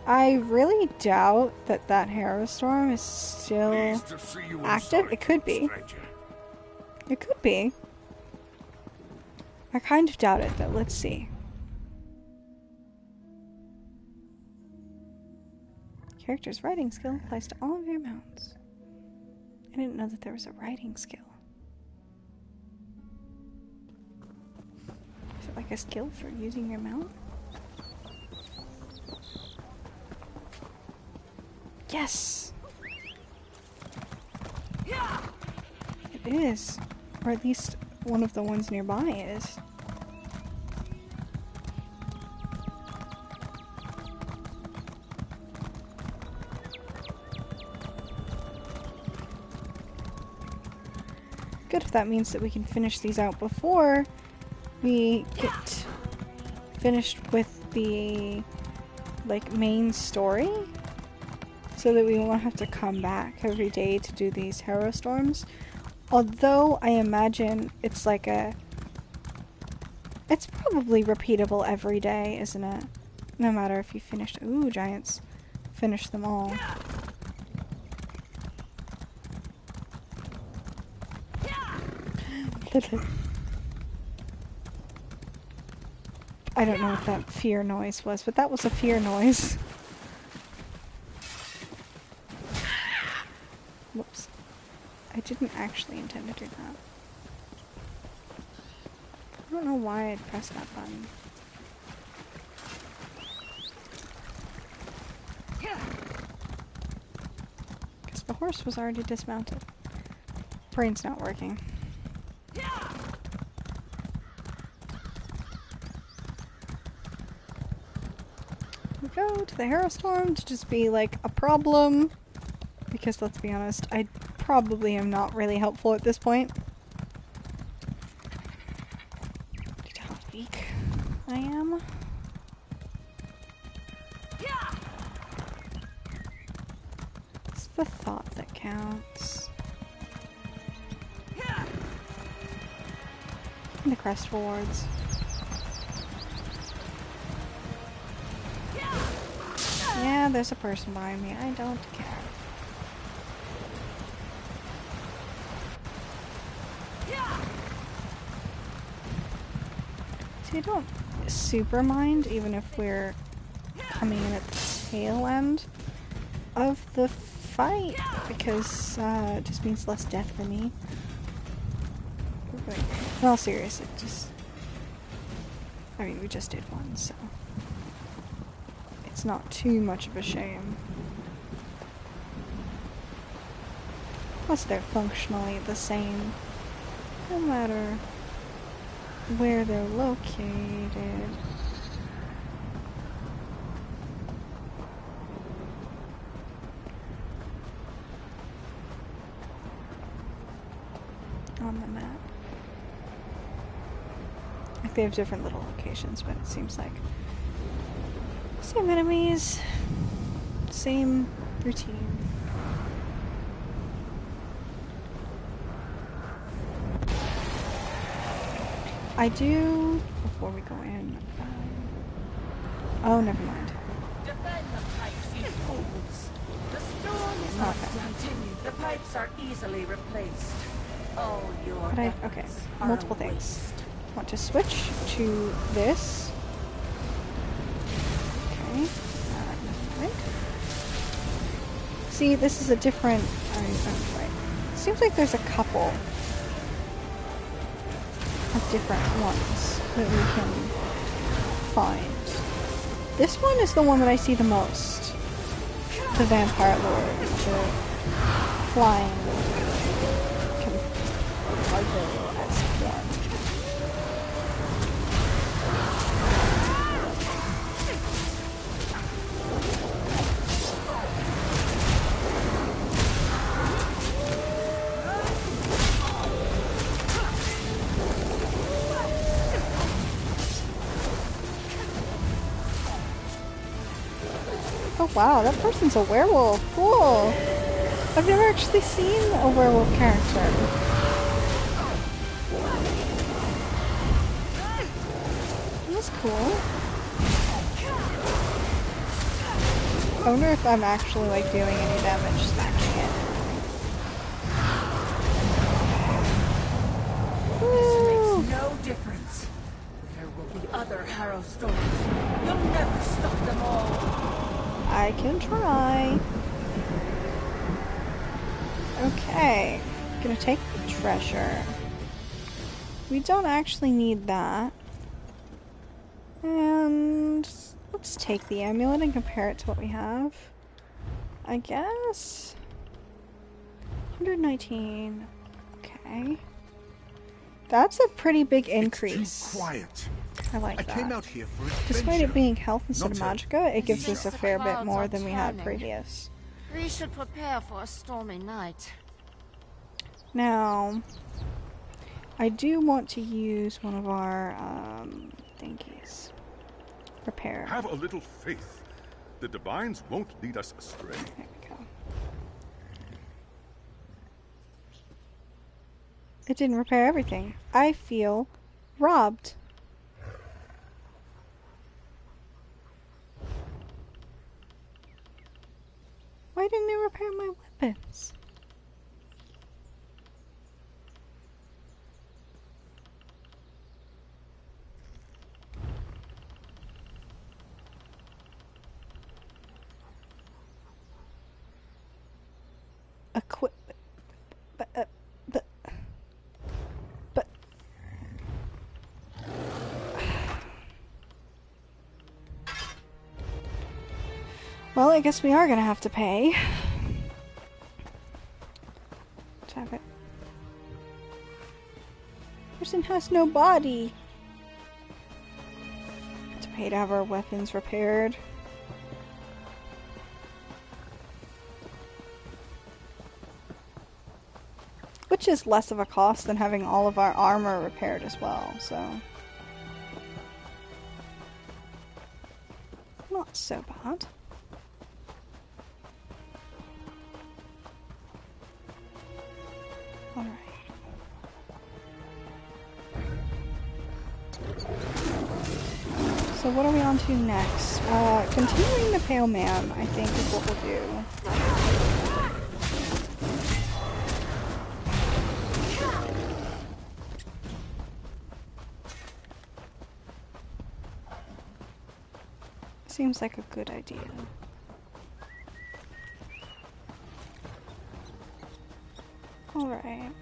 I really doubt that that Harrowstorm is still active. It could be. It could be. I kind of doubt it, though. Let's see. Character's writing skill applies to all of your mounts. I didn't know that there was a writing skill. Is it like a skill for using your mount? Yes! It is. Or at least one of the ones nearby is. Good if that means that we can finish these out before we get finished with the main story, so that we won't have to come back every day to do these Harrowstorms. Although I imagine it's it's probably repeatable every day, isn't it? No matter if you finished. Ooh, giants. Finish them all. I don't know what that fear noise was, but that was a fear noise. Whoops. I didn't actually intend to do that. I don't know why I'd pressed that button. Because the horse was already dismounted. Brain's not working. We go to the Harrowstorm to just be like a problem. Because let's be honest, I probably am not really helpful at this point. Did how weak I am. It's the thought that counts. And the crest rewards. Yeah, there's a person behind me. I don't care. See, I don't super mind, even if we're coming in at the tail end of the fight, because it just means less death for me. In all seriousness, it just... I mean, we just did one, so... It's not too much of a shame. Plus, they're functionally the same, no matter where they're located. On the map. Like, they have different little locations, but it seems like same enemies, same routine. I do, before we go in, oh, never mind. Defend the pipes, you fools. The storm is not continued. The pipes are easily replaced. All your okay, multiple things. Want to switch to this. Okay, right. See, this is a different, right. Seems like there's a couple of different ones that we can find. This one is the one that I see the most. The Vampire Lord, the flying gargoyle-esque one. Oh wow, that person's a werewolf. Cool. I've never actually seen a werewolf character. That's cool. I wonder if I'm actually like doing any damage smashing it. This makes no difference. There will be other Harrow storms. You'll never stop them all. I can try. Okay, gonna take the treasure. We don't actually need that. And let's take the amulet and compare it to what we have. I guess 119. Okay. That's a pretty big increase. It's too quiet. I like I that. came out here for adventure. Despite it being health instead of Not magicka, it gives us a The fair bit clouds more are than we had turning. previous. We should prepare for a stormy night. Now, I do want to use one of our thingies. Repair. Have a little faith. The divines won't lead us astray. There we go. It didn't repair everything. I feel robbed. Why didn't it repair my weapons? Equip. But. Well, I guess we are gonna have to pay. Let's have it. Person has no body. To pay to have our weapons repaired. Which is less of a cost than having all of our armor repaired as well, so. Not so bad. Alright. So what are we on to next? Continuing the Pale Man, I think, is what we'll do. Seems like a good idea. Alright.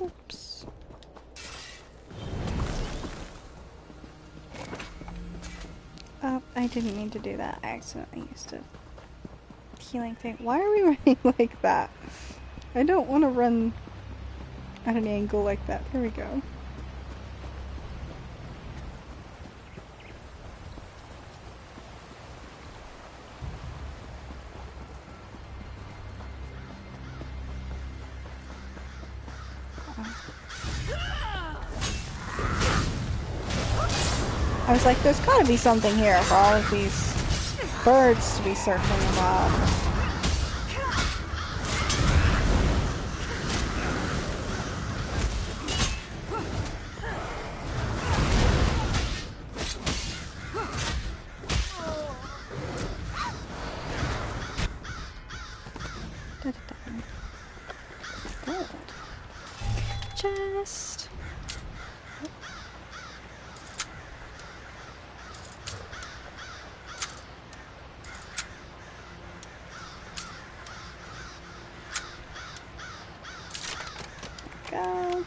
Oops. Oh, I didn't mean to do that. I accidentally used a healing thing. Why are we running like that? I don't want to run at an angle like that. There we go. I was like, there's gotta be something here for all of these birds to be circling about. Good. Chest. Go.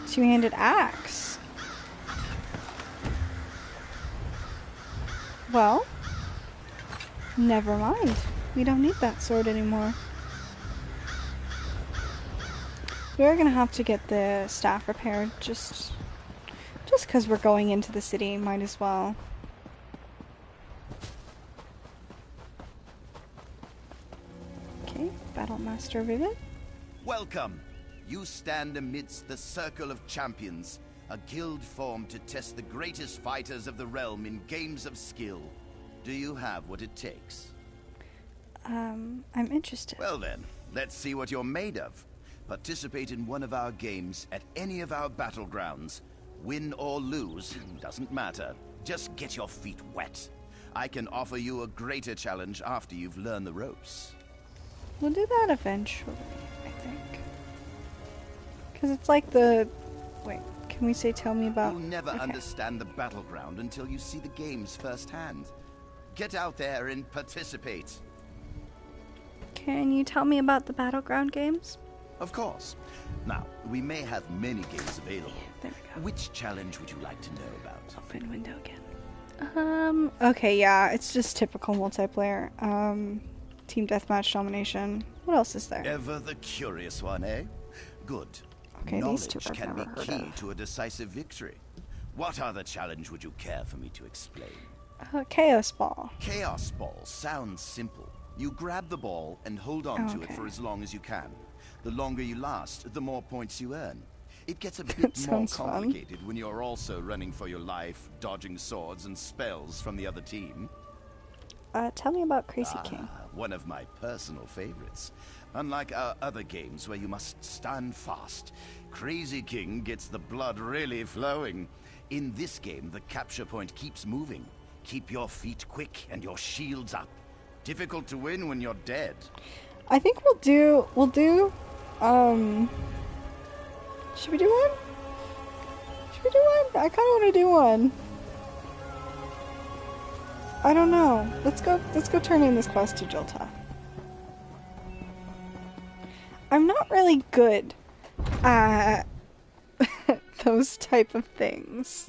Two-handed axe. Well, never mind. We don't need that sword anymore. We're gonna have to get the staff repaired just because we're going into the city. Might as well. Okay, Battle Master Vivid. Welcome. You stand amidst the Circle of Champions, a guild formed to test the greatest fighters of the realm in games of skill. Do you have what it takes? I'm interested. Well then, let's see what you're made of. Participate in one of our games at any of our battlegrounds. Win or lose, doesn't matter. Just get your feet wet. I can offer you a greater challenge after you've learned the ropes. We'll do that eventually, I think. Because it's like the... Wait, can we say tell me about... You'll never understand the battleground until you see the games firsthand. Get out there and participate. Can you tell me about the battleground games? Of course. Now, we may have many games available. There we go. Which challenge would you like to know about? Open window again. Okay, yeah, it's just typical multiplayer. Team deathmatch domination. What else is there? Ever the curious one, eh? Good. Okay, these two Knowledge I've can be never heard key of. to a decisive victory. What other challenge would you care for me to explain? Chaos Ball. Chaos Ball sounds simple. You grab the ball and hold on to it Okay. for as long as you can. The longer you last, the more points you earn. It gets a bit more Sounds fun. complicated when you're also running for your life, dodging swords and spells from the other team. Tell me about Crazy King. One of my personal favorites. Unlike our other games where you must stand fast, Crazy King gets the blood really flowing. In this game, the capture point keeps moving. Keep your feet quick and your shields up. Difficult to win when you're dead. I think we'll do, should we do one? Should we do one? I kinda wanna do one. I don't know. Let's go turn in this quest to Jilta. I'm not really good at those type of things.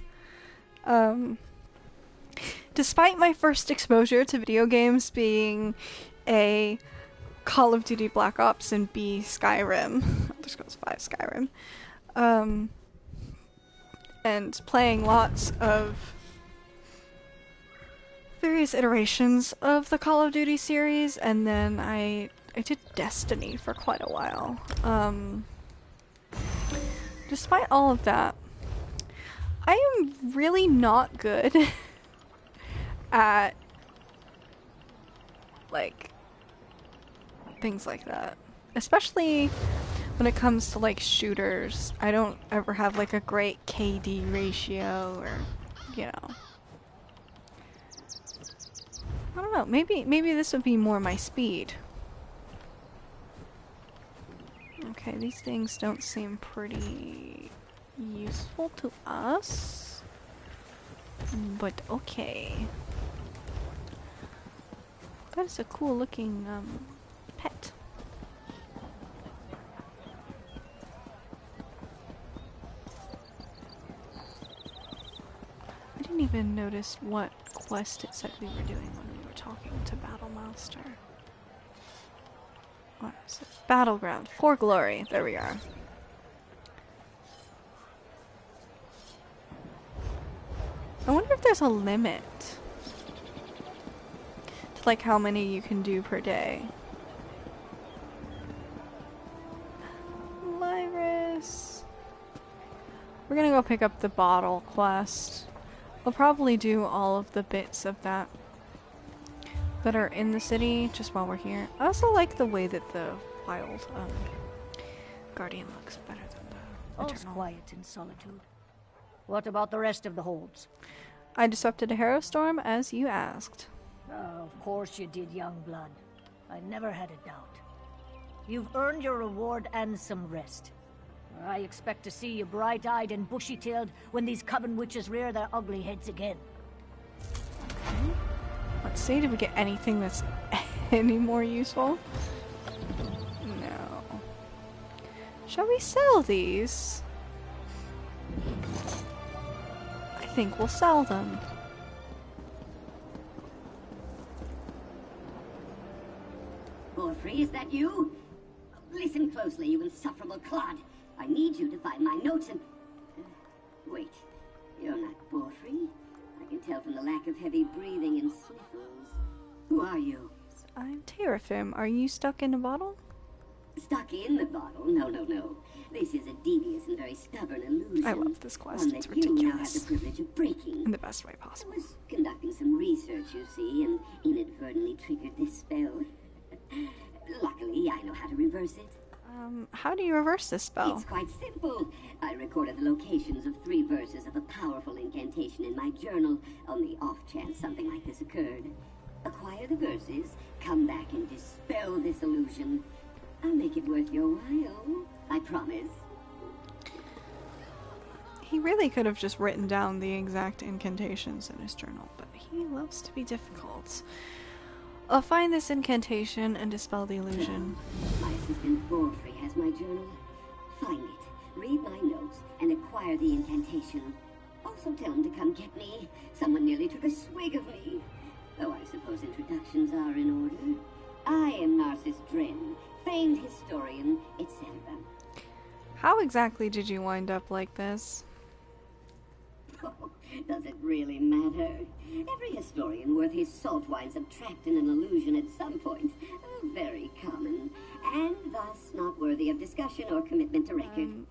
Despite my first exposure to video games being A, Call of Duty Black Ops, and B, Skyrim, Elder Scrolls 5 Skyrim, and playing lots of various iterations of the Call of Duty series, and then I did Destiny for quite a while. Despite all of that, I am really not good at, like, things like that. Especially when it comes to, like, shooters. I don't ever have, like, a great KD ratio or, you know. I don't know, maybe this would be more my speed. Okay, these things don't seem pretty useful to us. But okay. That is a cool looking pet. I didn't even notice what quest it said we were doing when we were talking to Battlemaster. What is it? Battleground. For Glory. There we are. I wonder if there's a limit to, like, how many you can do per day. Lyris. We're gonna go pick up the bottle quest. I'll probably do all of the bits of that that are in the city just while we're here. I also like the way that the wild guardian looks better than the All's eternal. quiet in solitude. What about the rest of the holds? I disrupted a Harrow Storm as you asked. Of course you did, young blood. I never had a doubt. You've earned your reward and some rest. I expect to see you bright-eyed and bushy-tailed when these coven witches rear their ugly heads again. Let's see, did we get anything that's any more useful? No. Shall we sell these? I think we'll sell them. Borfrey, is that you? Listen closely, you insufferable clod. I need you to find my notes and... wait, you're not Borfrey. I can tell from the lack of heavy breathing and sniffles. Who are you? I'm Terrafim. Are you stuck in a bottle? Stuck in the bottle? No, no, no. This is a devious and very stubborn illusion. I love this quest. One It's that you now have ridiculous. the privilege of breaking. In the best way I possible. was conducting some research, you see, and inadvertently triggered this spell. Luckily, I know how to reverse it. How do you reverse this spell? It's quite simple. I recorded the locations of 3 verses of a powerful incantation in my journal on the off chance something like this occurred. Acquire the verses, come back and dispel this illusion. I'll make it worth your while. I promise. He really could have just written down the exact incantations in his journal, but he loves to be difficult. I'll find this incantation and dispel the illusion. My assistant Borfrey has my journal. Find it, read my notes, and acquire the incantation. Also tell him to come get me. Someone nearly took a swig of me. Though I suppose introductions are in order. I am Narcissus Dren, famed historian, etc. How exactly did you wind up like this? Oh, does it really matter? Every historian worth his salt winds up trapped in an illusion at some point. Very common, and thus not worthy of discussion or commitment to record.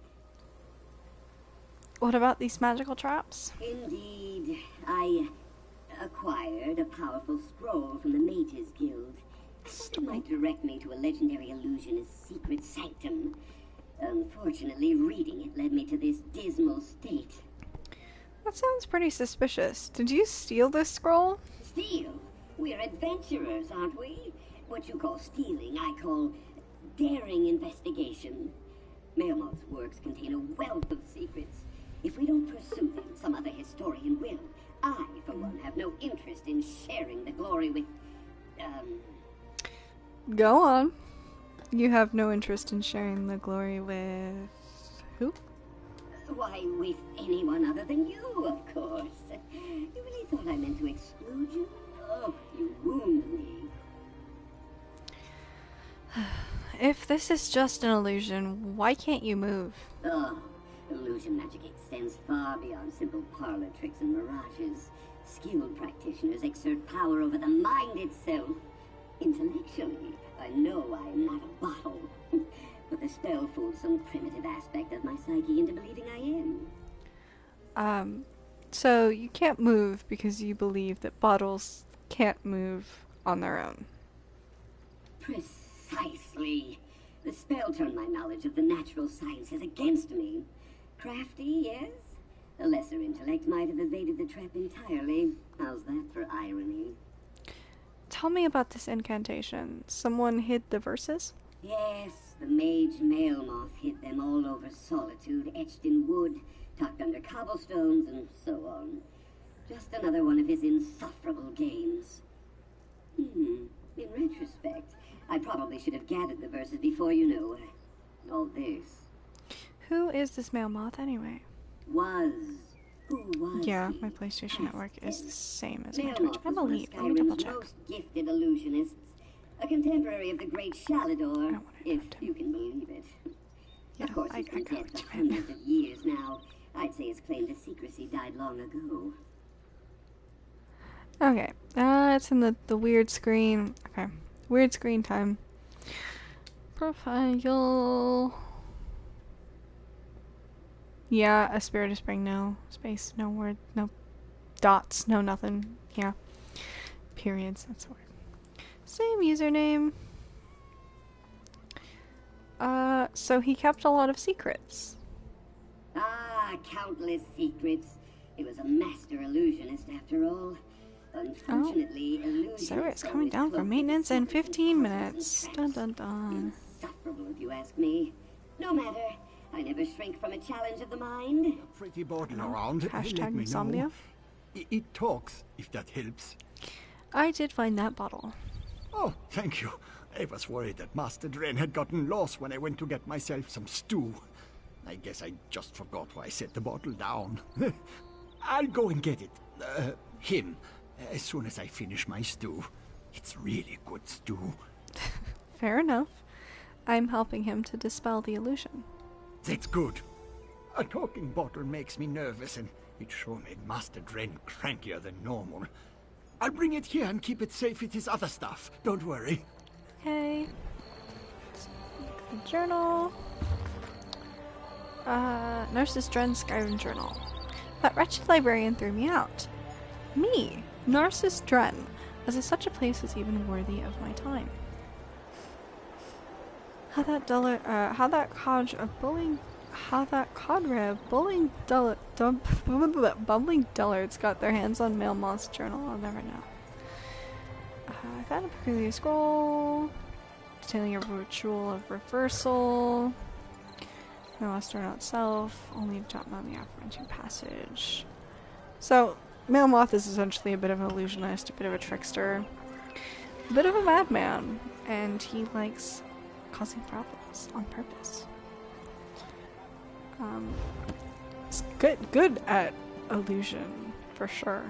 What about these magical traps? Indeed, I acquired a powerful scroll from the Mages Guild. I thought it might direct me to a legendary illusionist's secret sanctum. Unfortunately, reading it led me to this dismal state. That sounds pretty suspicious. Did you steal this scroll? Steal? We're adventurers, aren't we? What you call stealing, I call daring investigation. Melmoth's works contain a wealth of secrets. If we don't pursue them, some other historian will. I, for one, have no interest in sharing the glory with, Go on. You have no interest in sharing the glory with... who? why, with anyone other than you, of course. You really thought I meant to exclude you? Oh, you wound me. If this is just an illusion, why can't you move? Oh, illusion magic extends far beyond simple parlor tricks and mirages. Skilled practitioners exert power over the mind itself. Intellectually, I know I am not a bottle. But the spell fooled some primitive aspect of my psyche into believing I am. So you can't move because you believe that bottles can't move on their own. Precisely. The spell turned my knowledge of the natural sciences against me. Crafty, yes? A lesser intellect might have evaded the trap entirely. How's that for irony? Tell me about this incantation. Someone hid the verses? Yes, the mage Melmoth hid them all over Solitude, etched in wood, tucked under cobblestones, and so on. Just another one of his insufferable games. In retrospect, I probably should have gathered the verses before, all this. Who is this Melmoth anyway? Who was Yeah, he? my PlayStation Network is the same as my Melmoth Twitch. I was one of believe. Let me double Skyrim's check. most gifted illusionists. A contemporary of the great Shalador, if you can believe it. Yeah, Of course, I he's been got dead it. for hundreds of years now. I'd say his claim to secrecy died long ago. Okay, it's in the weird screen. Okay, weird screen time. Profile. Yeah, a spirit of spring, no space, no word, no dots, no nothing. Yeah, periods, that's the word. Same username. So he kept a lot of secrets. Ah, countless secrets. He was a master illusionist after all. Unfortunately, illusions Server is are coming always down for cloaked in maintenance in secrets and 15 puzzles minutes. and Dun traps. dun dun. Insufferable, if you ask me. No matter. I never shrink from a challenge of the mind. Pretty bottle around. Hashtag Let me insomnia. know. It talks, if that helps. I did find that bottle. Oh, thank you. I was worried that Master Dren had gotten lost when I went to get myself some stew. I guess I just forgot why I set the bottle down. I'll go and get it. Him. As soon as I finish my stew. It's really good stew. Fair enough. I'm helping him to dispel the illusion. That's good. A talking bottle makes me nervous, and it sure made Master Dren crankier than normal. I'll bring it here and keep it safe with his other stuff. Don't worry. Okay. journal. Narcissus Dren's Skyrim journal. That wretched librarian threw me out. Me, Narcissus Dren, as if such a place is even worthy of my time. How that cadre of bumbling dullards got their hands on Melmoth's journal, I'll never know. I found a peculiar scroll detailing a ritual of reversal. Melmoth's journal itself, only jot on the aforementioned passage. So, Melmoth is essentially a bit of an illusionist, a bit of a trickster, a bit of a madman, and he likes causing problems on purpose. It's good at illusion, for sure.